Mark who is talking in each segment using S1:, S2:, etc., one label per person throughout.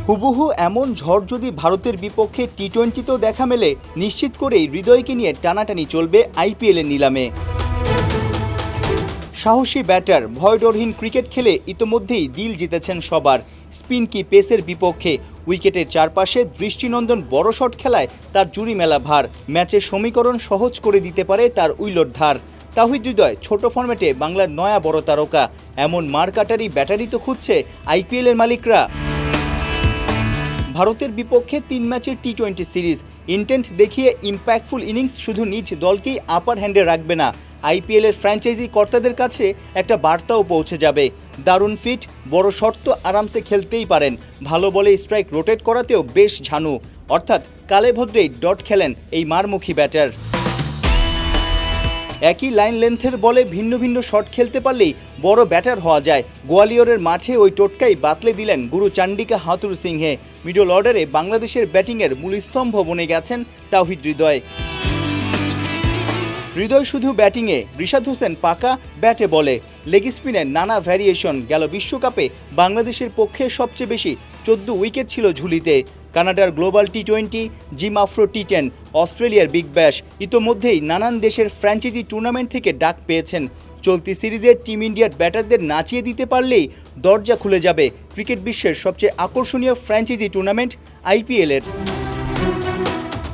S1: হুবহু এমন ঝড় যদি ভারতের বিপক্ষে টি-20তেও দেখা মেলে, নিশ্চিত করেই হৃদয়কে নিয়ে টানাটানি চলবে আইপিএলের নিলামে। সাহসী ব্যাটার, ভয়ডরহীন ক্রিকেট খেলে ইতোমধ্যেই দিল জিতেছেন সবার। স্পিন কি পেসের বিপক্ষে উইকেটের চারপাশে দৃষ্টিনন্দন বড় শট খেলায় তার জুড়ি মেলা ভার। ম্যাচের সমীকরণ সহজ করে দিতে পারে তার উইলট ধার। তাহিদ হৃদয় ছোট ফরম্যাটে বাংলার নয়া বড় তারকা। এমন মারকাটারি ব্যাটারি তো খুঁজছে আইপিএলের মালিকরা। ভারতের বিপক্ষে 3 ম্যাচের টি-20 সিরিজ ইন্টেন্ট দেখিয়ে ইম্প্যাক্টফুল ইনিংস শুধু নিজ দলকেই আপার হ্যান্ডে রাখবে না, আইপিএলের ফ্র্যাঞ্চাইজি কর্তাদের কাছে একটা বার্তাও পৌঁছে যাবে। দারুণ ফিট, বড় শট তো আরামসে খেলতেই পারেন, ভালো বলে স্ট্রাইক রোটেট করাতেও বেশ ঝানু। অর্থাৎ কালে ভদ্রেই ডট খেলেন এই মারমুখী ব্যাটার। একই লাইন লেন্থের বলে ভিন্ন ভিন্ন শট খেলতে পারলেই বড় ব্যাটার হওয়া যায়। গোয়ালিয়রের মাঠে ওই টোটকাই বাতলে দিলেন গুরু চান্ডিকা হাথুর সিংহে। মিডল অর্ডারে বাংলাদেশের ব্যাটিংয়ের মূলস্তম্ভ বনে গেছেন তাওহিদ হৃদয়। হৃদয় শুধু ব্যাটিংয়ে, রিশাদ হোসেন পাকা ব্যাটে বলে। লেগ স্পিনের নানা ভ্যারিয়েশন। গেল বিশ্বকাপে বাংলাদেশের পক্ষে সবচেয়ে বেশি 14 উইকেট ছিল ঝুলিতে। কানাডার গ্লোবাল টি-20, জিম আফ্রো টি10, অস্ট্রেলিয়ার বিগ ব্যাশ, ইতোমধ্যেই নানান দেশের ফ্র্যাঞ্চাইজি টুর্নামেন্ট থেকে ডাক পেয়েছেন। চলতি সিরিজে টিম ইন্ডিয়ার ব্যাটারদের নাচিয়ে দিতে পারলেই দরজা খুলে যাবে ক্রিকেট বিশ্বের সবচেয়ে আকর্ষণীয় ফ্র্যাঞ্চাইজি টুর্নামেন্ট আইপিএলের।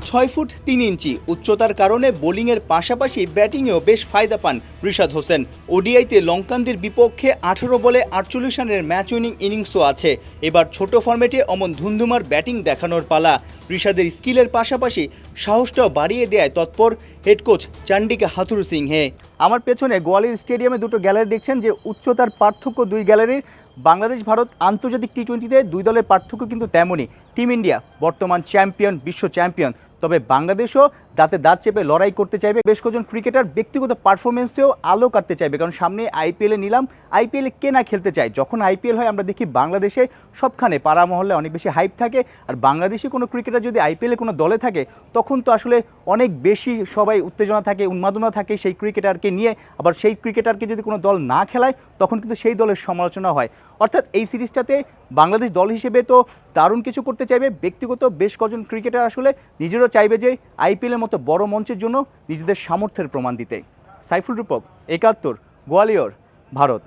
S1: 6 ফুট 3 ইঞ্চি উচ্চতার কারণে বোলিংয়ের পাশাপাশি ব্যাটিংয়েও বেশ ফায়দা পান রিশাদ হোসেন। ওডিআইতে লঙ্কানদের বিপক্ষে 18 বলে 48 রানের ম্যাচ উইনিং ইনিংসও আছে। এবার ছোট ফরম্যাটে অমন ধুন্ধুমার ব্যাটিং দেখানোর পালা। রিশাদের স্কিলের পাশাপাশি সাহসটাও বাড়িয়ে দেয় তৎপর হেড কোচ চান্ডিকা হাথুর সিংহে। আমার পেছনে গোয়ালিয়র স্টেডিয়ামে দুটো গ্যালারি দেখছেন, যে উচ্চতার পার্থক্য দুই গ্যালারির। বাংলাদেশ ভারত আন্তর্জাতিক টি-20তে দুই দলের পার্থক্য কিন্তু তেমনই। টিম ইন্ডিয়া বর্তমান চ্যাম্পিয়ন, বিশ্ব চ্যাম্পিয়ন, তবে বাংলাদেশও দাঁতে দাঁত চেপে লড়াই করতে চাইবে। বেশ কজন ক্রিকেটার ব্যক্তিগত পারফরমেন্সেও আলো কাটতে চাইবে, কারণ সামনে আইপিএলে নিলাম। আইপিএলে কে না খেলতে চায়? যখন আইপিএল হয় আমরা দেখি বাংলাদেশে সবখানে পাড়া মহল্লে অনেক বেশি হাইপ থাকে, আর বাংলাদেশি কোনো ক্রিকেটার যদি আইপিএলে কোনো দলে থাকে তখন তো আসলে অনেক বেশি সবাই উত্তেজনা থাকে, উন্মাদনা থাকে সেই ক্রিকেটারকে নিয়ে। আবার সেই ক্রিকেটারকে যদি কোনো দল না খেলায় তখন কিন্তু সেই দলের সমালোচনা হয়। অর্থাৎ এই সিরিজটাতে বাংলাদেশ দল হিসেবে তো দারুণ কিছু করতে চাইবে। ব্যক্তিগত বেশ কজন ক্রিকেটার আসলে নিজেরও চাইবে যে আইপিএলের মতো বড় মঞ্চের জন্য নিজেদের সামর্থ্যের প্রমাণ দিতে। সাইফুল রূপক, 71, গোয়ালিয়র, ভারত।